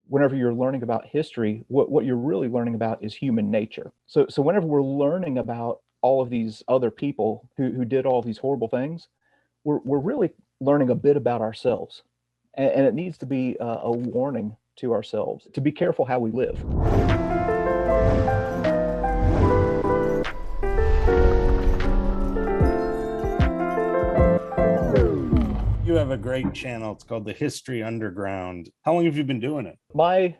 whenever you're learning about history, what you're really learning about is human nature. So whenever we're learning about all of these other people who did all these horrible things, we're really learning a bit about ourselves. And it needs to be a warning to ourselves to be careful how we live. You have a great channel. It's called The History Underground. How long have you been doing it? My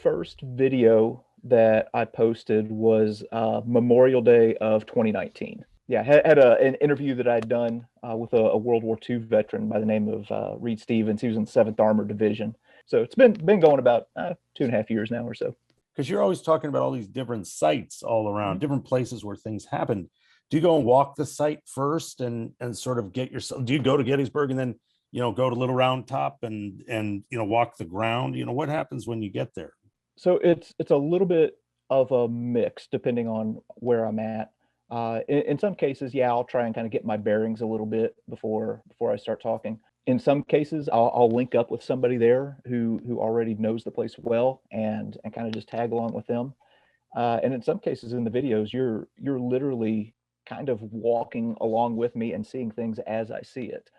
first video that I posted was Memorial Day of 2019. Yeah, had an interview that I'd done with a World War II veteran by the name of Reed Stevens. He was in the 7th Armored Division. So it's been going about 2.5 years now or so. Because you're always talking about all these different sites all around, different places where things happened. Do you go and walk the site first and sort of get yourself, do you go to Gettysburg and then, go to Little Round Top and walk the ground? What happens when you get there? So it's a little bit of a mix depending on where I'm at. In some cases, yeah, I'll try and kind of get my bearings a little bit before I start talking. In some cases, I'll link up with somebody there who already knows the place well and kind of just tag along with them. And in some cases in the videos, you're literally kind of walking along with me and seeing things as I see it.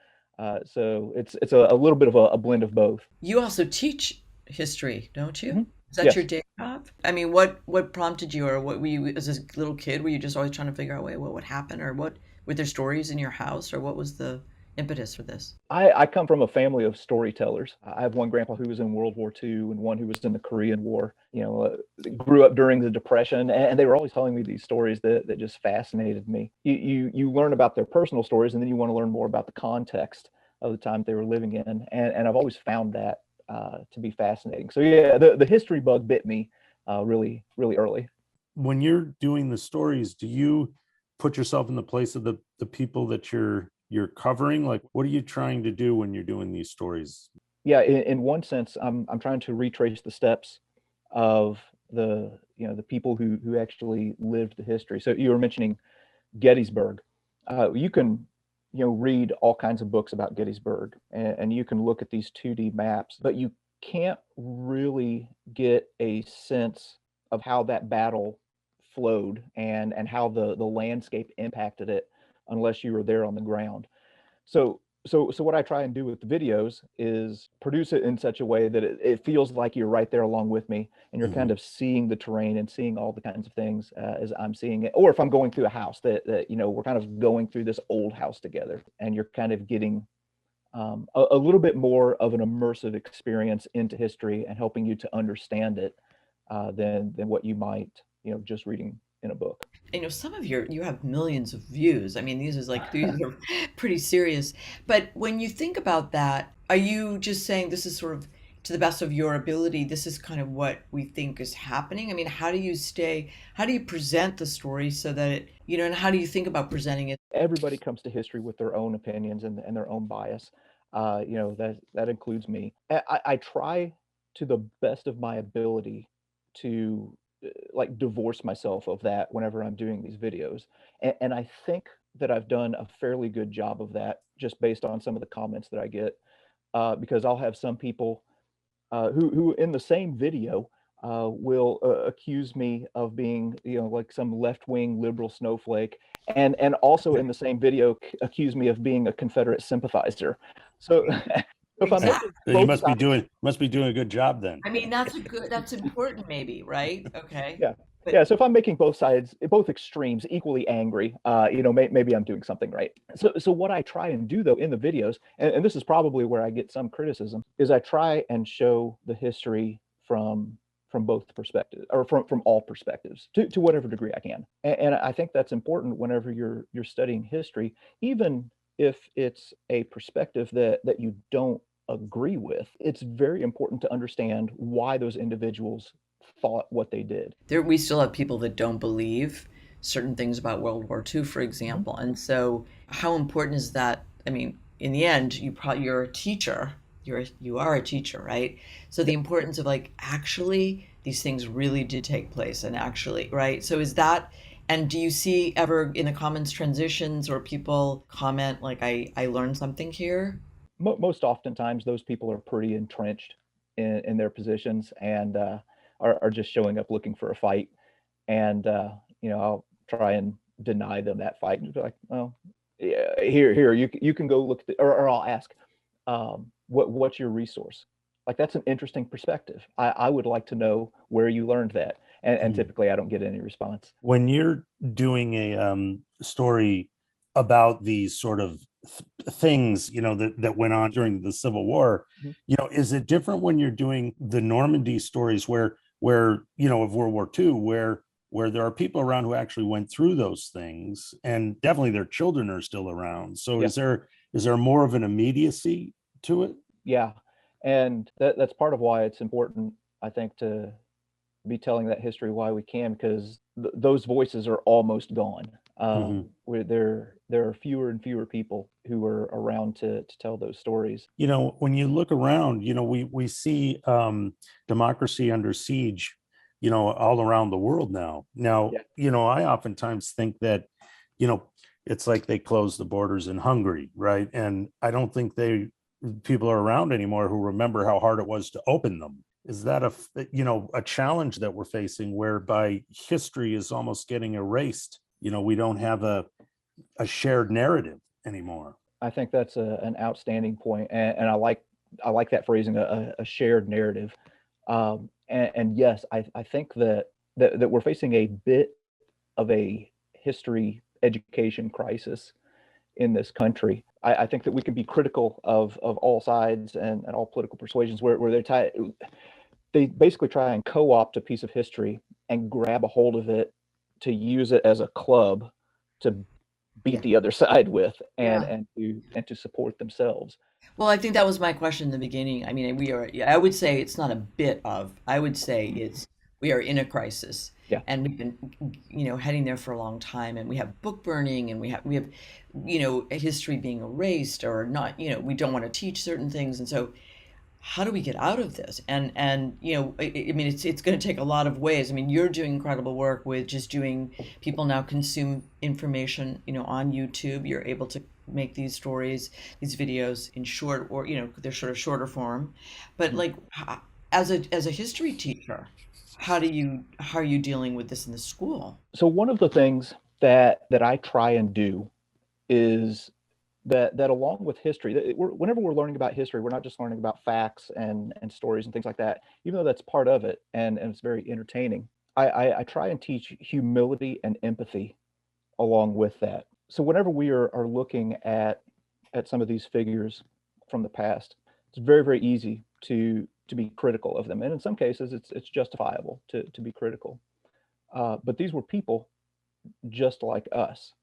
So it's a little bit of a blend of both. You also teach history, don't you? Mm-hmm. Is that your day job? I mean, what prompted you, or what were you as a little kid? Were you just always trying to figure out, what would happen, or what were there stories in your house, or what was the impetus for this? I come from a family of storytellers. I have one grandpa who was in World War II and one who was in the Korean War. Grew up during the Depression, and they were always telling me these stories that just fascinated me. You learn about their personal stories, and then you want to learn more about the context of the time they were living in, and I've always found that to be fascinating. So yeah, the history bug bit me really, really early. When you're doing the stories, do you put yourself in the place of the people that you're covering? Like, what are you trying to do when you're doing these stories? Yeah, in one sense, I'm trying to retrace the steps of the people who actually lived the history. So you were mentioning Gettysburg. You can read all kinds of books about Gettysburg, and you can look at these 2D maps, but you can't really get a sense of how that battle flowed and how the landscape impacted it unless you were there on the ground. So what I try and do with the videos is produce it in such a way that it feels like you're right there along with me, and you're kind of seeing the terrain and seeing all the kinds of things as I'm seeing it. Or if I'm going through a house that we're kind of going through this old house together, and you're kind of getting a little bit more of an immersive experience into history and helping you to understand it than what you might just reading in a book. Some of you have millions of views. I mean, these are pretty serious. But when you think about that, are you just saying this is sort of to the best of your ability, this is kind of what we think is happening? I mean, how do you present the story so that it, and how do you think about presenting it? Everybody comes to history with their own opinions and their own bias. That includes me. I try to the best of my ability to divorce myself of that whenever I'm doing these videos. And I think that I've done a fairly good job of that just based on some of the comments that I get, because I'll have some people who in the same video will accuse me of being, like some left-wing liberal snowflake, and also in the same video accuse me of being a Confederate sympathizer. So if I'm you must be doing a good job then. I mean, that's important maybe, right? Okay. Yeah. Yeah, so if I'm making both extremes equally angry, maybe I'm doing something right. So what I try and do though in the videos, and this is probably where I get some criticism, is I try and show the history from both perspectives, or from all perspectives, to whatever degree I can. And I think that's important whenever you're studying history, even if it's a perspective that you don't agree with. It's very important to understand why those individuals thought what they did. We still have people that don't believe certain things about World War II, for example. And so how important is that? I mean, in the end, you're a teacher. You are a teacher, right? So the importance of actually these things really did take place, and actually, right? So is that, and do you see ever in the comments transitions or people comment I learned something here? Most oftentimes those people are pretty entrenched in their positions and are just showing up looking for a fight. And I'll try and deny them that fight and be like, well, yeah, here you can go look at or I'll ask, what's your resource? Like, that's an interesting perspective. I would like to know where you learned that. And typically I don't get any response. When you're doing a story about these sort of things, that went on during the Civil War, is it different when you're doing the Normandy stories where of World War II, where there are people around who actually went through those things, and definitely their children are still around. So Yeah. is there more of an immediacy to it? Yeah. And that's part of why it's important, I think, to be telling that history while we can, because those voices are almost gone. Where there are fewer and fewer people who are around to tell those stories. When you look around, we see democracy under siege, all around the world now. Yeah. I oftentimes think that, it's like they closed the borders in Hungary, right? And I don't think people are around anymore who remember how hard it was to open them. Is that a challenge that we're facing, whereby history is almost getting erased? We don't have a shared narrative anymore. I think that's an outstanding point, and I like that phrasing, a shared narrative. And yes, I think that we're facing a bit of a history education crisis in this country. I think that we can be critical of all sides and all political persuasions where they basically try and co-opt a piece of history and grab a hold of it to use it as a club to beat the other side with and to support themselves. Well, I think that was my question in the beginning. I mean, I would say it's not a bit of, I would say we are in a crisis. Yeah. And we've been, heading there for a long time, and we have book burning, and we have, history being erased or not, we don't want to teach certain things. And so how do we get out of this? And I mean, it's going to take a lot of ways. I mean, you're doing incredible work with just people now consume information, on YouTube. You're able to make these stories, these videos in short, or, they're sort of shorter form. But like, as a history teacher, how are you dealing with this in the school? So one of the things that I try and do is that along with history, whenever we're learning about history, we're not just learning about facts and stories and things like that, even though that's part of it and it's very entertaining. I try and teach humility and empathy along with that. So whenever we are looking at some of these figures from the past, it's very, very easy to be critical of them. And in some cases, it's justifiable to be critical. But these were people just like us.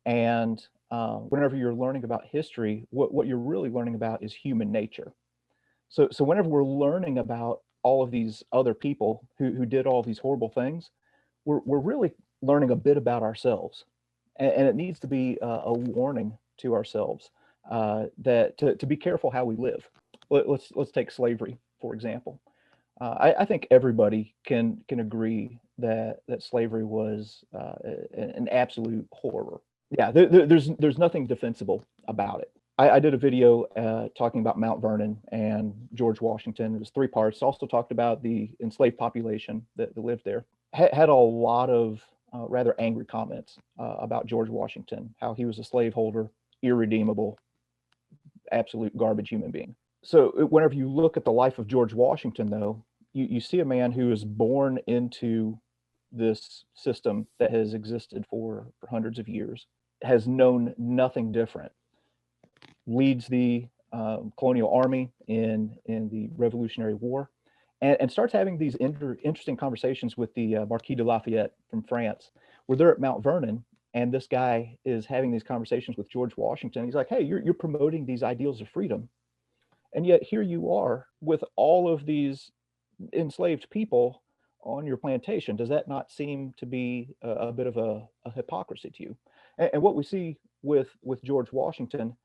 And whenever you're learning about history, what you're really learning about is human nature. So whenever we're learning about all of these other people who did all these horrible things, we're really learning a bit about ourselves. And it needs to be a warning to ourselves that to be careful how we live. Let's take slavery, for example. I think everybody can agree that slavery was an absolute horror. Yeah, there's nothing defensible about it. I did a video talking about Mount Vernon and George Washington. It was 3 parts. Also talked about the enslaved population that lived there. Had a lot of rather angry comments about George Washington, how he was a slaveholder, irredeemable, absolute garbage human being. So whenever you look at the life of George Washington, though, you see a man who is born into this system that has existed for hundreds of years, has known nothing different, leads the colonial army in the Revolutionary War, and starts having these interesting conversations with the Marquis de Lafayette from France, where they're at Mount Vernon, and this guy is having these conversations with George Washington. He's like, hey, you're promoting these ideals of freedom, and yet here you are with all of these enslaved people on your plantation. Does that not seem to be a bit of a hypocrisy to you? And what we see with George Washington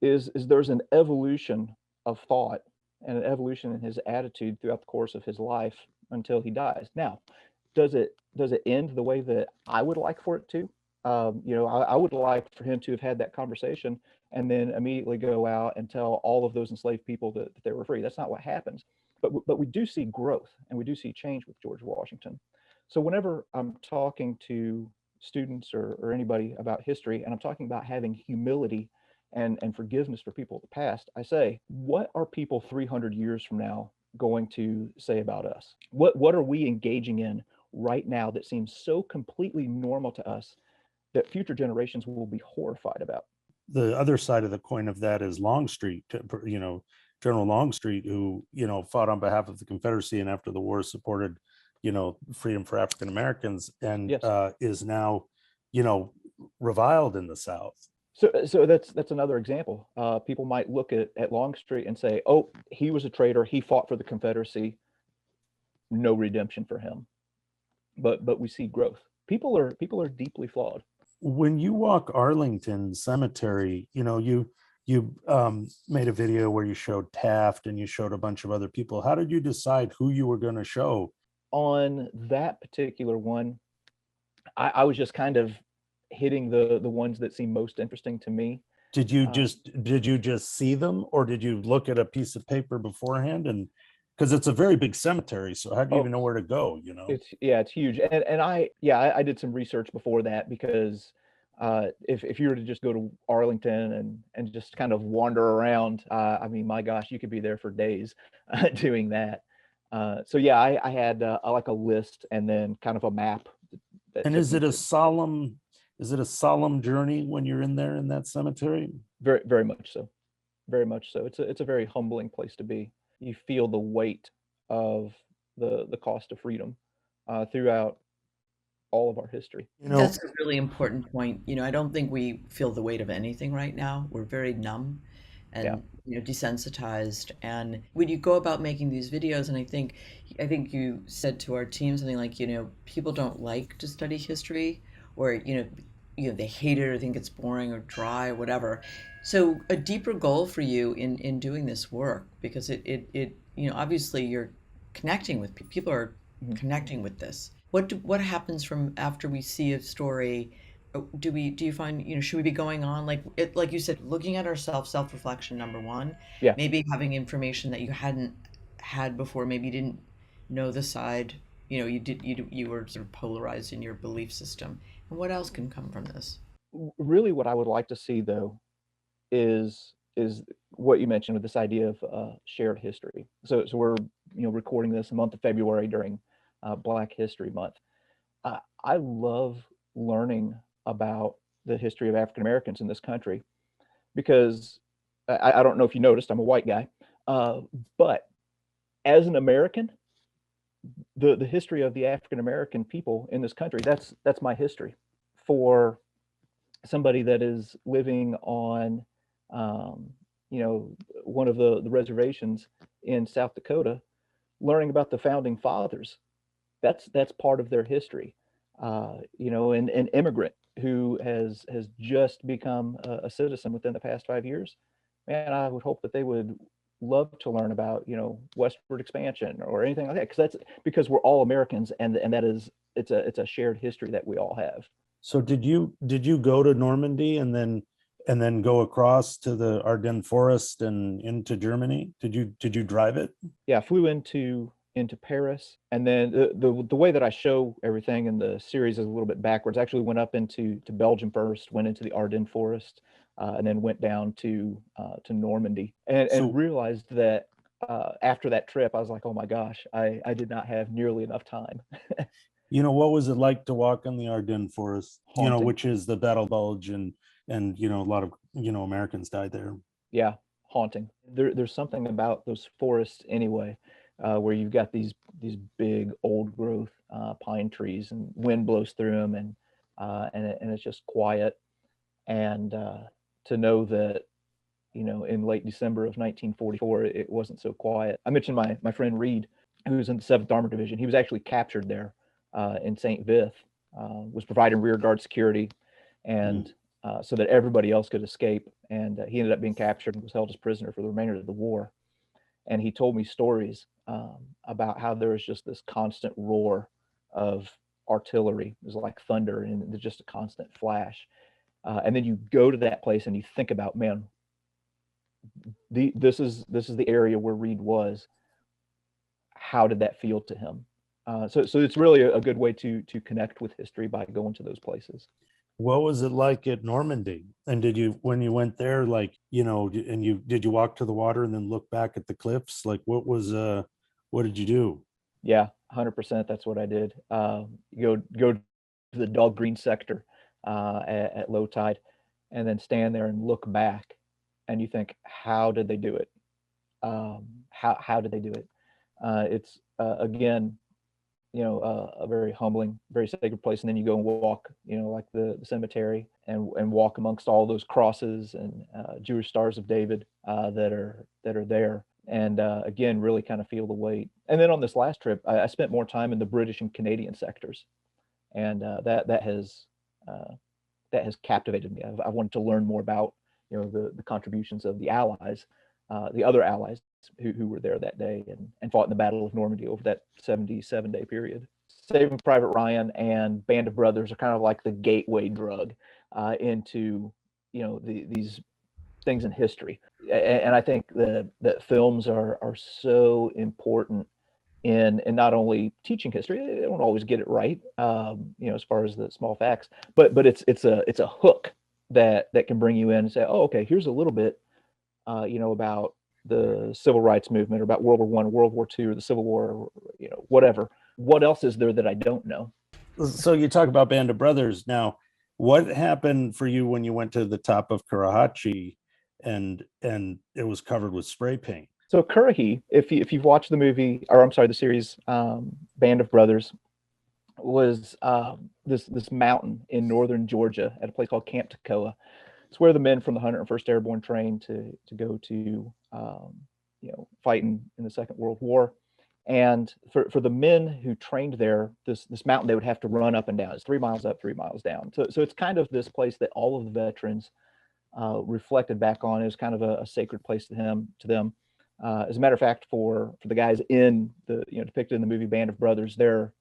is there's an evolution of thought and an evolution in his attitude throughout the course of his life until he dies. Now, does it end the way that I would like for it to? I would like for him to have had that conversation and then immediately go out and tell all of those enslaved people that they were free. That's not what happens. but we do see growth and we do see change with George Washington. So whenever I'm talking to students or anybody about history, and I'm talking about having humility and forgiveness for people of the past, I say, what are people 300 years from now going to say about us? What are we engaging in right now that seems so completely normal to us that future generations will be horrified about? The other side of the coin of that is Longstreet, General Longstreet, who, fought on behalf of the Confederacy and after the war supported, freedom for African Americans, and Yes. is now, reviled in the South. So that's another example. People might look at Longstreet and say, "Oh, he was a traitor. He fought for the Confederacy. No redemption for him." But we see growth. People are deeply flawed. When you walk Arlington Cemetery, you made a video where you showed Taft and you showed a bunch of other people. How did you decide who you were going to show? On that particular one, I was just kind of hitting the ones that seem most interesting to me. Did you just see them, or did you look at a piece of paper beforehand? And because it's a very big cemetery, so how do you even know where to go? It's huge, and I did some research before that, because if you were to just go to Arlington and just kind of wander around, I mean, my gosh, you could be there for days doing that. So yeah, I had like a list and then kind of a map. And is it a solemn journey when you're in there in that cemetery? Very, very much so. Very much so. It's a very humbling place to be. You feel the weight of the cost of freedom throughout all of our history. That's a really important point. I don't think we feel the weight of anything right now. We're very numb and desensitized. And when you go about making these videos, and I think you said to our team something like, people don't like to study history, or they hate it or think it's boring or dry or whatever. So a deeper goal for you in doing this work, because it obviously you're connecting with people are connecting with this. What happens from after we see a story? Do you find, should we be going on like you said, looking at ourselves, self-reflection, number one, Yeah. maybe having information that you hadn't had before, maybe you didn't know the side, you were sort of polarized in your belief system. And what else can come from this? Really, what I would like to see, though, is what you mentioned with this idea of shared history. So we're recording this month of February during Black History Month. I love learning about the history of African Americans in this country, because I don't know if you noticed, I'm a white guy, but as an American, the history of the African American people in this country, that's my history. For somebody that is living on one of the reservations in South Dakota, learning about the founding fathers, that's part of their history. An immigrant who has just become a citizen within the past 5 years, man, I would hope that they would love to learn about westward expansion or anything like that, because we're all Americans, and that is it's a shared history that we all have. So did you go to Normandy and then go across to the Ardennes forest and into Germany? Did you drive it? Yeah, I flew into Paris, and then the way that I show everything in the series is a little bit backwards. I actually went up into Belgium first, went into the Ardennes forest, and then went down to Normandy, and realized that after that trip, I was like, oh my gosh, I did not have nearly enough time. What was it like to walk in the Ardennes forest? Haunting. Which is the Battle Bulge, and a lot of Americans died there. Yeah, haunting. There's something about those forests anyway, where you've got these big old growth pine trees, and wind blows through them, and it's just quiet. And to know that in late December of 1944, it wasn't so quiet. I mentioned my friend Reed, who was in the 7th Armored Division. He was actually captured there in St. Vith, was providing rear guard security, and so that everybody else could escape. And he ended up being captured and was held as prisoner for the remainder of the war. And he told me stories about how there was just this constant roar of artillery. It was like thunder, and there's just a constant flash. And then you go to that place and you think about, man, this is the area where Reed was. how did that feel to him? So it's really a good way to connect with history by going to those places. What was it like at Normandy? And did you, when you went there, like, did you walk to the water and then look back at the cliffs? Like, what did you do? Yeah, 100%. That's what I did. Go to the dog green sector at low tide, and then stand there and look back, and you think, how did they do it? How did they do it? It's again, a very humbling, very sacred place. And then you go and walk, like the cemetery, and walk amongst all those crosses and Jewish stars of David that are there. And again, really kind of feel the weight. And then on this last trip, I spent more time in the British and Canadian sectors, and that has captivated me. I wanted to learn more about the contributions of the Allies, the other Allies who were there that day and fought in the Battle of Normandy over that 77-day period. Saving Private Ryan and Band of Brothers are kind of like the gateway drug into these things in history. And I think that films are so important in not only teaching history. They don't always get it right, as far as the small facts, but it's a hook that can bring you in and say, oh, okay, here's a little bit, about the civil rights movement, or about World War I, World War II, or the Civil War, or, whatever. What else is there that I don't know? So you talk about Band of Brothers. Now, what happened for you when you went to the top of Karahachi and it was covered with spray paint? So Currahee, if you've watched the movie, or I'm sorry, the series Band of Brothers, was this mountain in northern Georgia at a place called Camp Toccoa. It's where the men from the 101st Airborne trained to go to fight in the Second World War. And for the men who trained there, this mountain they would have to run up and down. It's 3 miles up, 3 miles down. So it's kind of this place that all of the veterans reflected back on. It was kind of a sacred place to them. As a matter of fact, for the guys in the depicted in the movie Band of Brothers, their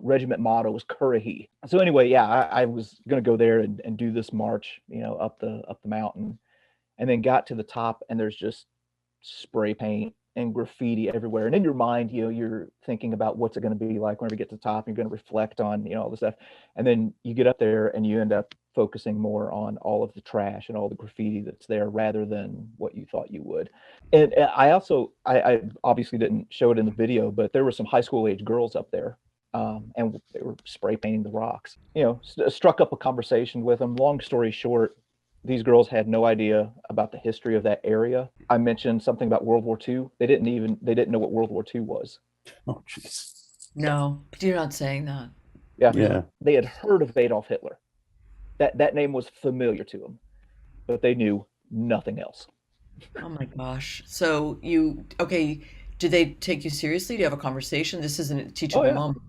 regiment motto was Currahee. So anyway, yeah, I was going to go there and do this march, up the mountain, and then got to the top, and there's just spray paint and graffiti everywhere. And in your mind, you're thinking about what's it going to be like whenever you get to the top. You're going to reflect on all this stuff, and then you get up there and you end up focusing more on all of the trash and all the graffiti that's there rather than what you thought you would. And I obviously didn't show it in the video, but there were some high school age girls up there. And they were spray painting the rocks. Struck up a conversation with them. Long story short, these girls had no idea about the history of that area. I mentioned something about World War II. They didn't know what World War II was. Oh, jeez. No, but you're not saying that. Yeah. They had heard of Adolf Hitler. That name was familiar to them, but they knew nothing else. Oh my gosh. So do they take you seriously? Do you have a conversation? This isn't a teachable moment.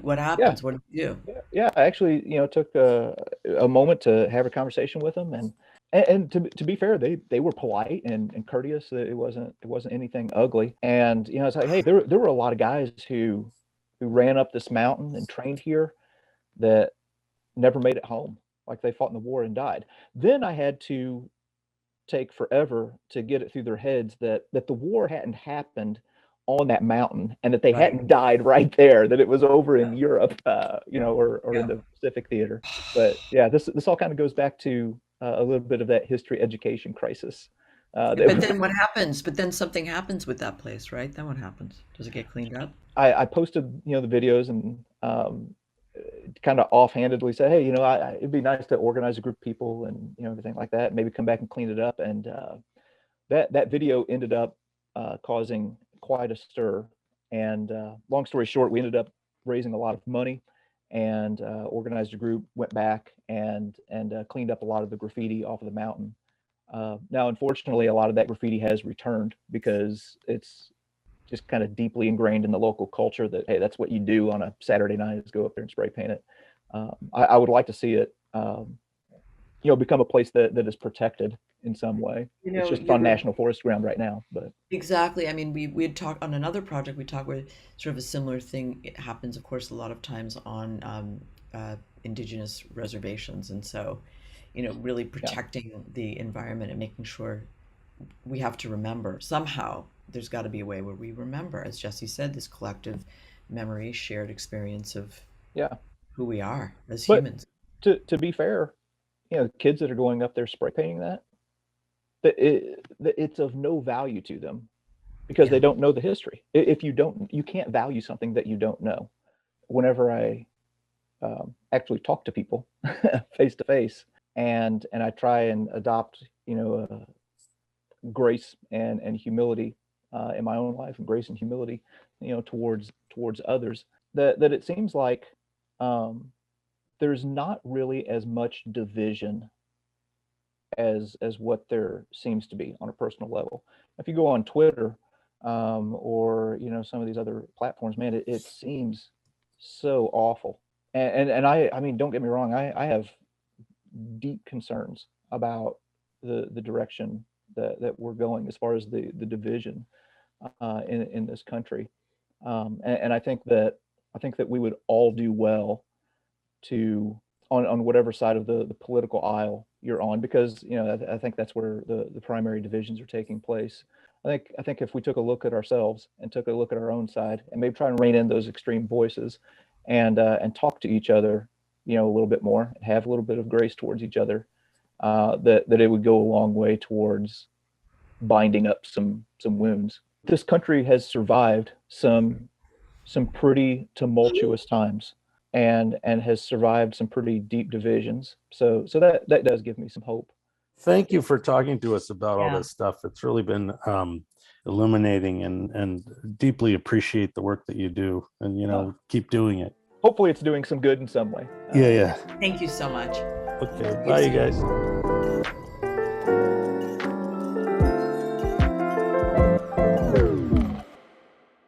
What happens? Yeah. What do you do? Yeah, I actually, took a moment to have a conversation with them, and to be fair, they were polite and courteous. It wasn't anything ugly. And it's like, hey, there were a lot of guys who ran up this mountain and trained here that never made it home. Like they fought in the war and died. Then I had to take forever to get it through their heads that the war hadn't happened on that mountain, and that they hadn't died right there, that it was over in Europe, or in the Pacific theater. But yeah, this all kind of goes back to a little bit of that history education crisis. But then what happens? But then something happens with that place, right? Then what happens? Does it get cleaned up? I posted, the videos and kind of offhandedly said, hey, it'd be nice to organize a group of people and, everything like that, maybe come back and clean it up. And that video ended up causing quite a stir. And long story short, we ended up raising a lot of money and organized a group, went back and cleaned up a lot of the graffiti off of the mountain. Now, unfortunately, a lot of that graffiti has returned because it's just kind of deeply ingrained in the local culture that, hey, that's what you do on a Saturday night, is go up there and spray paint it. I would like to see it, become a place that is protected in some way. It's just on national forest ground right now, but exactly. I mean, we had talked on another project. We talked where sort of a similar thing. It happens, of course, a lot of times on indigenous reservations, and so really protecting the environment and making sure we have to remember somehow there's got to be a way where we remember, as Jesse said, this collective memory, shared experience of Yeah. who we are as But humans. to be fair, kids that are going up there spray painting that it's of no value to them because they don't know the history. If you can't value something that you don't know. Whenever I actually talk to people face to face, and I try and adopt, grace and humility in my own life, and grace and humility, towards others, that it seems like there's not really as much division as what there seems to be on a personal level. If you go on Twitter, or some of these other platforms, man, it seems so awful. And I mean, don't get me wrong, I have deep concerns about the direction that we're going as far as the division in this country. And I think that we would all do well to, on whatever side of the political aisle you're on, because I think that's where the primary divisions are taking place. I think if we took a look at ourselves and took a look at our own side and maybe try and rein in those extreme voices and talk to each other, a little bit more, and have a little bit of grace towards each other, that it would go a long way towards binding up some wounds. This country has survived some pretty tumultuous times, and has survived some pretty deep divisions. So that does give me some hope. Thank you for talking to us about all this stuff. It's really been illuminating, and deeply appreciate the work that you do, and keep doing it. Hopefully it's doing some good in some way. Yeah. Thank you so much. Okay, bye you guys.